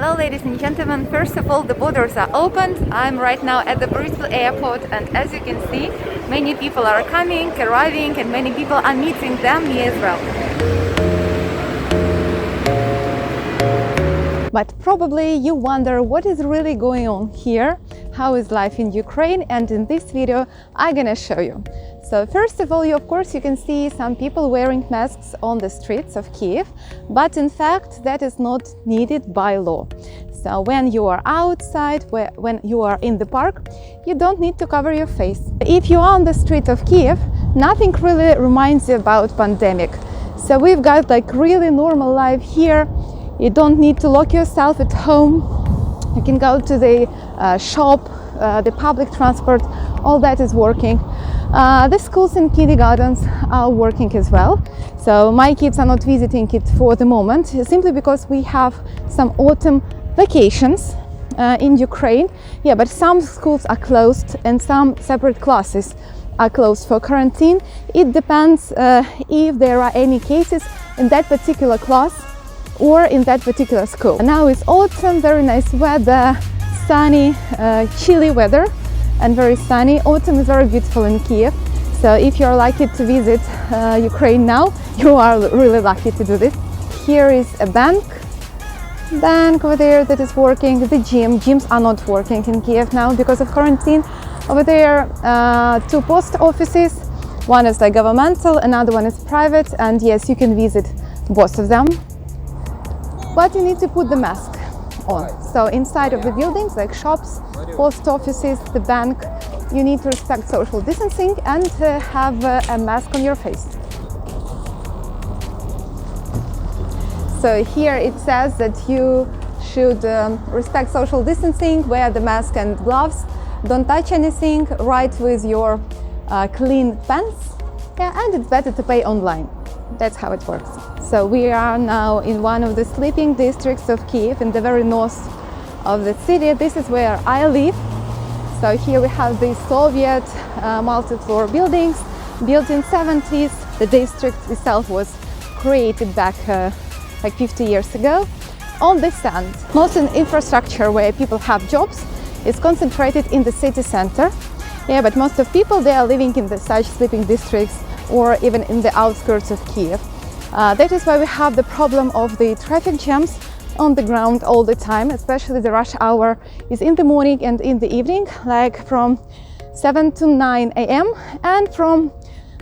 Hello ladies and gentlemen, first of all the borders are opened. I'm right now at the Boryspil airport and as you can see many people are coming, arriving and many people are meeting them here as well. But probably you wonder what is really going on here, how is life in Ukraine, and in this video I'm gonna show you. So first of all, you can see some people wearing masks on the streets of Kyiv, but in fact that is not needed by law. So when you are outside, when you are in the park, you don't need to cover your face. If you are on the street of Kyiv, nothing really reminds you about pandemic. So we've got like really normal life here. You don't need to lock yourself at home. You can go to the shop, the public transport, all that is working. The schools and kindergartens are working as well. So my kids are not visiting it for the moment, simply because we have some autumn vacations in Ukraine. Yeah, but some schools are closed and some separate classes are closed for quarantine. It depends if there are any cases in that particular class or in that particular school. Now it's autumn, very nice weather, sunny, chilly weather and very sunny. Autumn is very beautiful in Kyiv. So if you're lucky to visit Ukraine now, you are really lucky to do this. Here is a bank over there that is working. The gyms are not working in Kyiv now because of quarantine. Over there, two post offices. One is like governmental, another one is private, and yes, you can visit both of them. But you need to put the mask on. So inside of the buildings, like shops, post offices, the bank, you need to respect social distancing and have a mask on your face. So here it says that you should respect social distancing, wear the mask and gloves, don't touch anything, write with your clean pens, yeah, and it's better to pay online. That's how it works. So we are now in one of the sleeping districts of Kyiv, in the very north of the city. This is where I live. So here we have the Soviet multi-floor buildings built in 70s. The district itself was created back like 50 years ago on the sand. Most of the infrastructure where people have jobs is concentrated in the city center. Yeah, but most of people, they are living in the such sleeping districts or even in the outskirts of Kyiv. That is why we have the problem of the traffic jams on the ground all the time, especially the rush hour is in the morning and in the evening, like from 7 to 9 a.m. and from,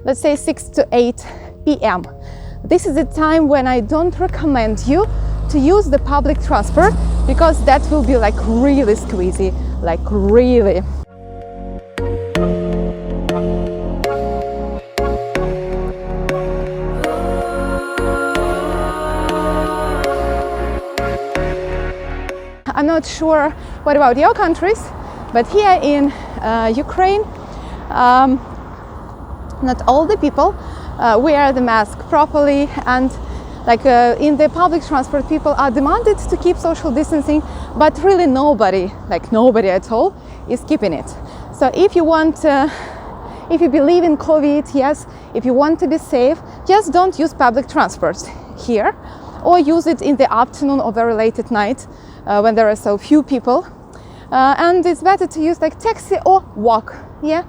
let's say, 6 to 8 p.m. This is the time when I don't recommend you to use the public transport because that will be like really squeezy, like really. I'm not sure what about your countries, but here in Ukraine, not all the people wear the mask properly, and like in the public transport, people are demanded to keep social distancing, but really nobody at all, is keeping it. So if you want, if you believe in COVID, yes, if you want to be safe, just don't use public transport here, or use it in the afternoon or very late at night. When there are so few people, and it's better to use like taxi or walk, yeah,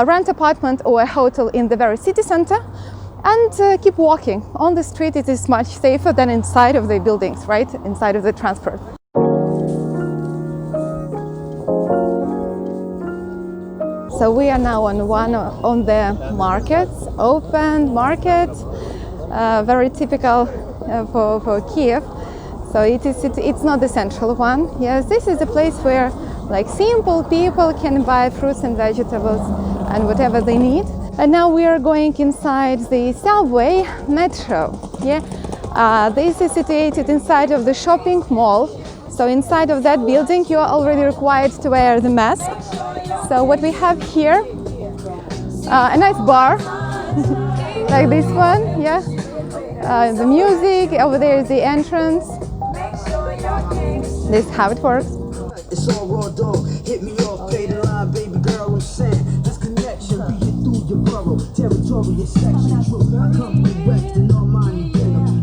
rent apartment or a hotel in the very city center and keep walking. On the street it is much safer than inside of the buildings, right, inside of the transport. So we are now on the markets, open market, very typical for Kyiv. So it's not the central one. Yes, this is a place where like simple people can buy fruits and vegetables and whatever they need. And now we are going inside the subway metro. Yeah, this is situated inside of the shopping mall. So inside of that building you are already required to wear the mask. So what we have here, a nice bar like this one. Yeah, the music over there is the entrance. This is how it works. It's all raw dog. Hit me off, pay the line, baby girl. I'm saying this connection be it through your borough, territory, section. Come direct and all money.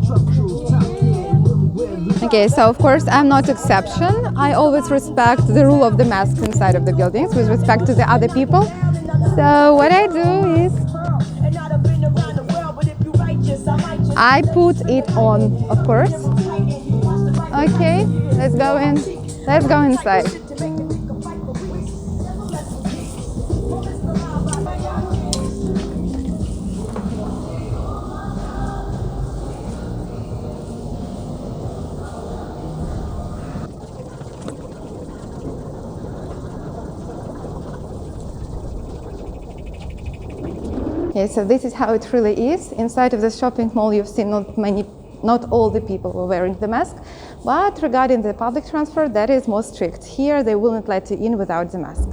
Truck crews, top gear, and Okay, so of course I'm not exception. I always respect the rule of the mask inside of the buildings with respect to the other people. So what I do is I put it on, of course. Okay, let's go in. Let's go inside. Okay, so this is how it really is. Inside of the shopping mall, you've seen not all the people were wearing the mask, but regarding the public transport, that is more strict. Here, they will not let you in without the mask.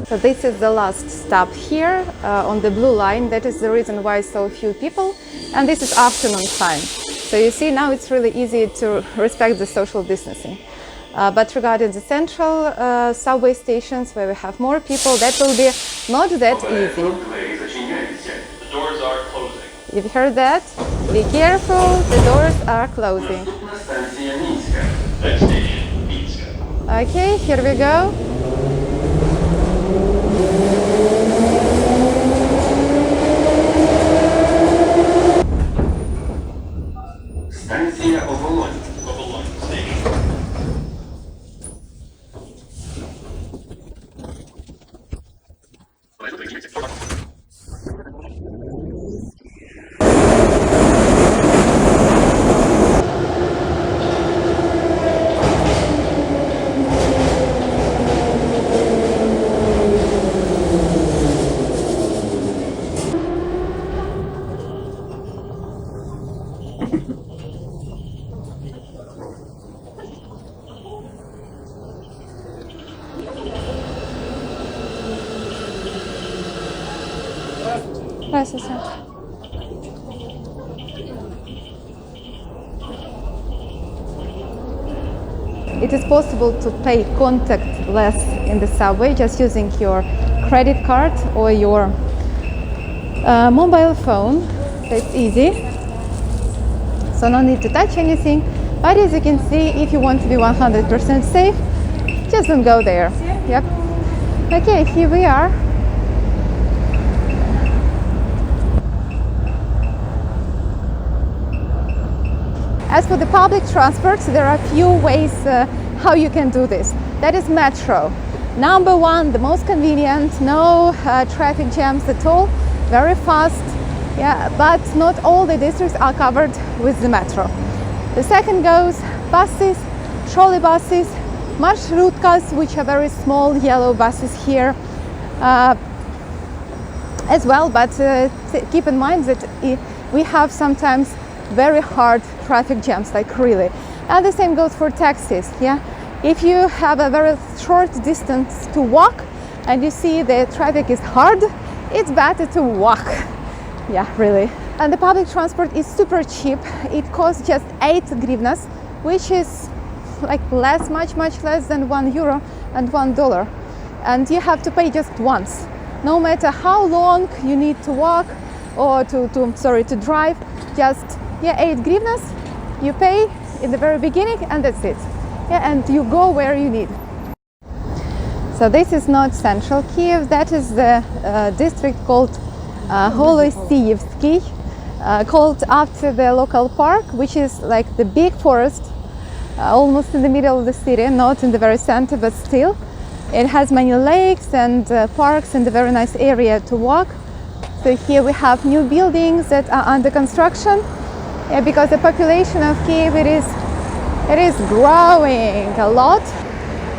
So this is the last stop here on the blue line. That is the reason why so few people. And this is afternoon time. So you see now it's really easy to respect the social distancing. But regarding the central subway stations where we have more people, that will be not that easy. The doors are closing. You've heard that? Be careful, the doors are closing. Next station, Minsk. Okay, here we go. It is possible to pay contactless in the subway just using your credit card or your mobile phone. That's easy. So no need to touch anything. But as you can see, if you want to be 100% safe, just don't go there. Yep. Okay, here we are. As for the public transport, there are a few ways how you can do this. That is metro. Number one, the most convenient, no traffic jams at all, very fast. Yeah, but not all the districts are covered with the metro. The second goes buses, trolley buses, marshrutkas, which are very small yellow buses here as well. But keep in mind that we have sometimes very hard traffic jams, like really. And the same goes for taxis. Yeah, if you have a very short distance to walk and you see the traffic is hard, it's better to walk. Yeah, really. And the public transport is super cheap. It costs just 8 hryvnias, which is like much less than €1 and $1. And you have to pay just once, no matter how long you need to walk or to drive. Just 8 hryvnias you pay in the very beginning, and that's it. Yeah, and you go where you need. So this is not central Kyiv. That is the district called Holosiyevsky, called after the local park, which is like the big forest almost in the middle of the city, not in the very center, but still. It has many lakes and parks and a very nice area to walk. So here we have new buildings that are under construction. Yeah, because the population of Kyiv, it is growing a lot.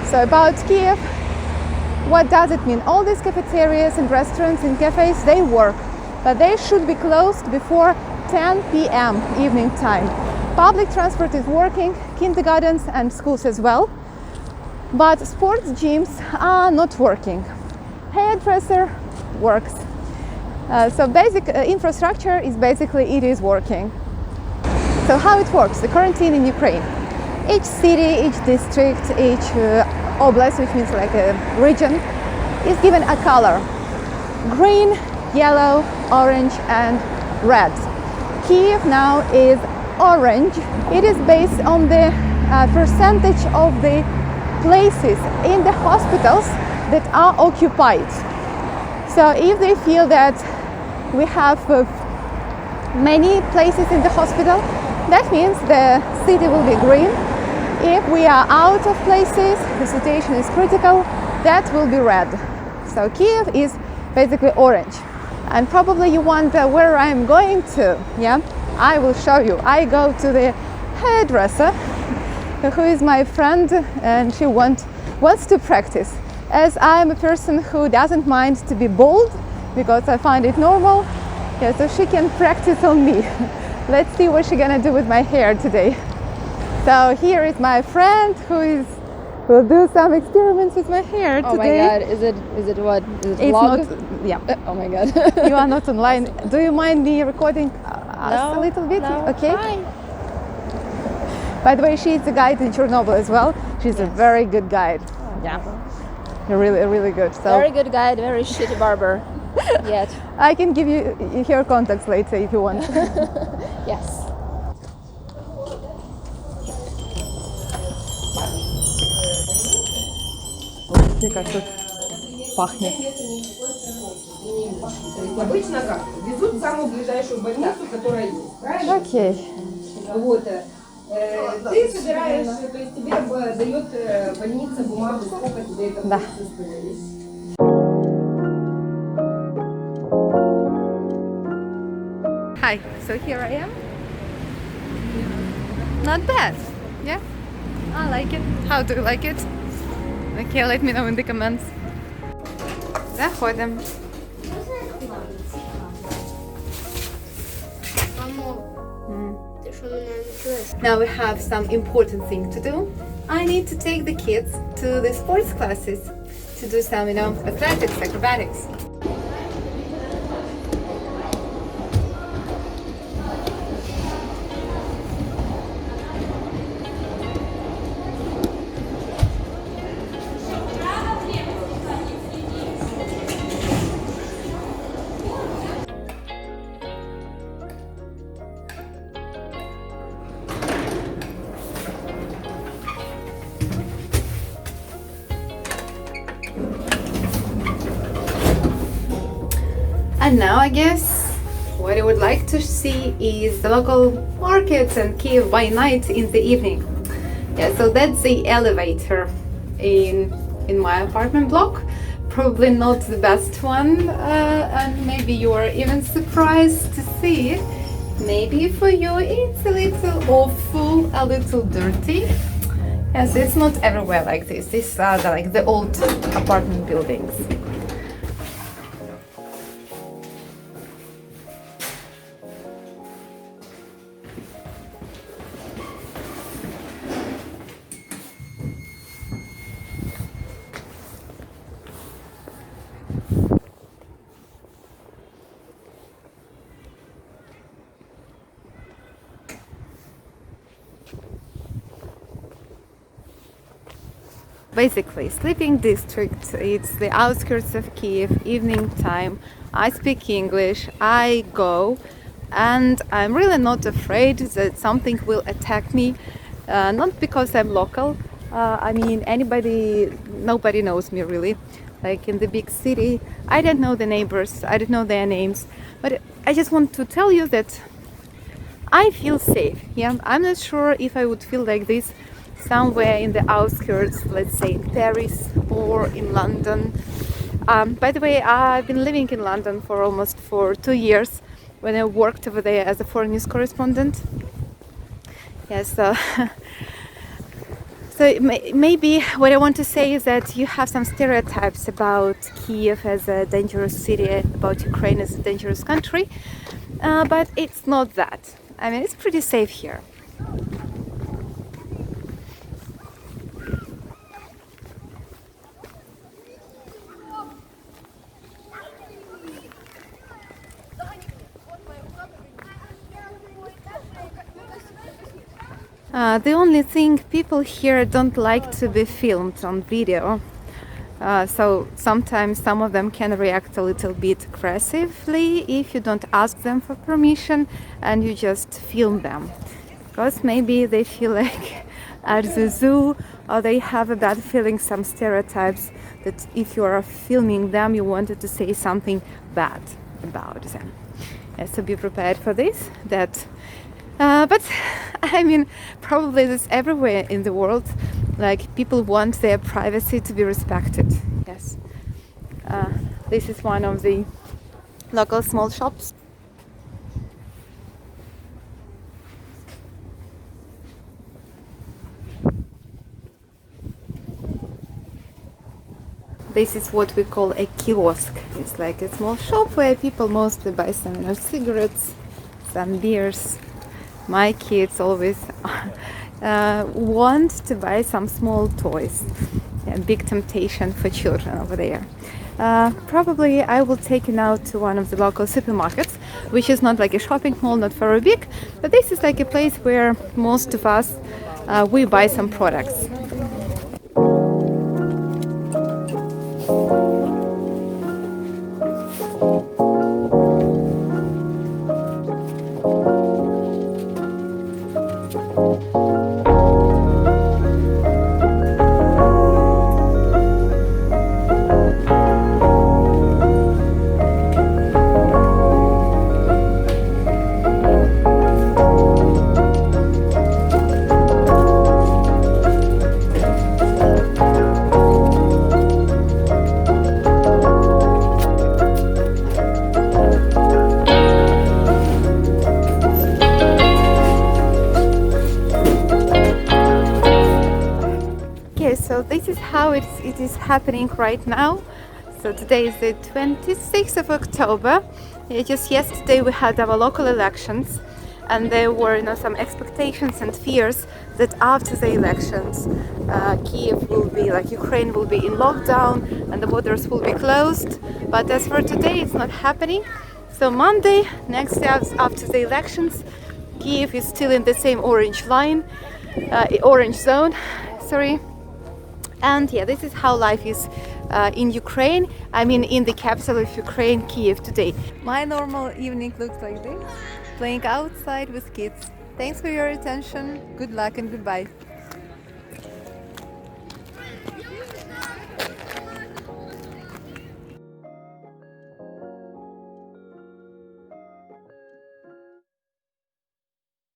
So about Kyiv, what does it mean? All these cafeterias and restaurants and cafes, they work, but they should be closed before 10 p.m. evening time. Public transport is working, kindergartens and schools as well, but sports gyms are not working. Hairdresser works. So basic infrastructure is basically, it is working. So how it works, the quarantine in Ukraine. Each city, each district, each oblast, which means like a region, is given a color. Green, yellow, orange and red. Kyiv now is orange. It is based on the percentage of the places in the hospitals that are occupied. So if they feel that we have many places in the hospital, that means the city will be green. If we are out of places, the situation is critical, that will be red. So Kyiv is basically orange. And probably you wonder where I'm going to. Yeah, I will show you. I go to the hairdresser, who is my friend, and she wants to practice. As I'm a person who doesn't mind to be bald, because I find it normal, yeah, so she can practice on me. Let's see what she's gonna do with my hair today. So here is my friend who will do some experiments with my hair today. Oh my god, is it what? Is it It's vlog? not, yeah. Oh my god. You are not online. Do you mind me recording us a little bit? No, Okay. fine. By the way, she's a guide in Chernobyl as well. She's a very good guide. Yeah, really, really good. So Very good guide, very shitty barber. Yet. I can give you her contacts later if you want. Yes. Как тут пахнет. Обычно как? Везут в самую ближайшую больницу, которая есть, правильно? Окей. Вот. Ты собираешь, то есть тебе дает больница бумагу, сколько тебе это Да. будет стоить. Hi, so here I am. Not bad, yeah? I like it. How do you like it? Okay, let me know in the comments. Заходим. Now we have some important thing to do. I need to take the kids to the sports classes to do some, athletics, acrobatics. And now I guess what I would like to see is the local markets and Kyiv by night in the evening. Yeah, so that's the elevator in my apartment block. Probably not the best one, and maybe you are even surprised to see it. Maybe for you it's a little awful, a little dirty. Yes, it's not everywhere like this. These are like the old apartment buildings. Basically, sleeping district, it's the outskirts of Kyiv, evening time. I speak English, I go, and I'm really not afraid that something will attack me, not because I'm local. Nobody knows me really. Like in the big city, I don't know the neighbors, I don't know their names, but I just want to tell you that I feel safe. Yeah, I'm not sure if I would feel like this somewhere in the outskirts, let's say in Paris or in London. By the way, I've been living in London for almost 2 years when I worked over there as a foreign news correspondent. Yes, So maybe what I want to say is that you have some stereotypes about Kyiv as a dangerous city, about Ukraine as a dangerous country, but it's not that. I mean, it's pretty safe here. The only thing, people here don't like to be filmed on video. So sometimes some of them can react a little bit aggressively if you don't ask them for permission and you just film them. Because maybe they feel like at the zoo, or they have a bad feeling, some stereotypes that if you are filming them, you wanted to say something bad about them. So be prepared for this. But I mean, probably this everywhere in the world. Like, people want their privacy to be respected. Yes. This is one of the local small shops. This is what we call a kiosk. It's like a small shop where people mostly buy some cigarettes, some beers. My kids always want to buy some small toys. A big temptation for children over there. Probably I will take you now to one of the local supermarkets, which is not like a shopping mall, not very big, but this is like a place where most of us we buy some products. So this is how it is happening right now. So today is the 26th of October. Just yesterday we had our local elections, and there were some expectations and fears that after the elections Kyiv will be, like Ukraine will be in lockdown and the borders will be closed. But as for today, it's not happening. So Monday, next day after the elections, Kyiv is still in the same orange zone. Sorry. And yeah, this is how life is in Ukraine. I mean, in the capital of Ukraine, Kyiv, today. My normal evening looks like this, playing outside with kids. Thanks for your attention. Good luck and goodbye.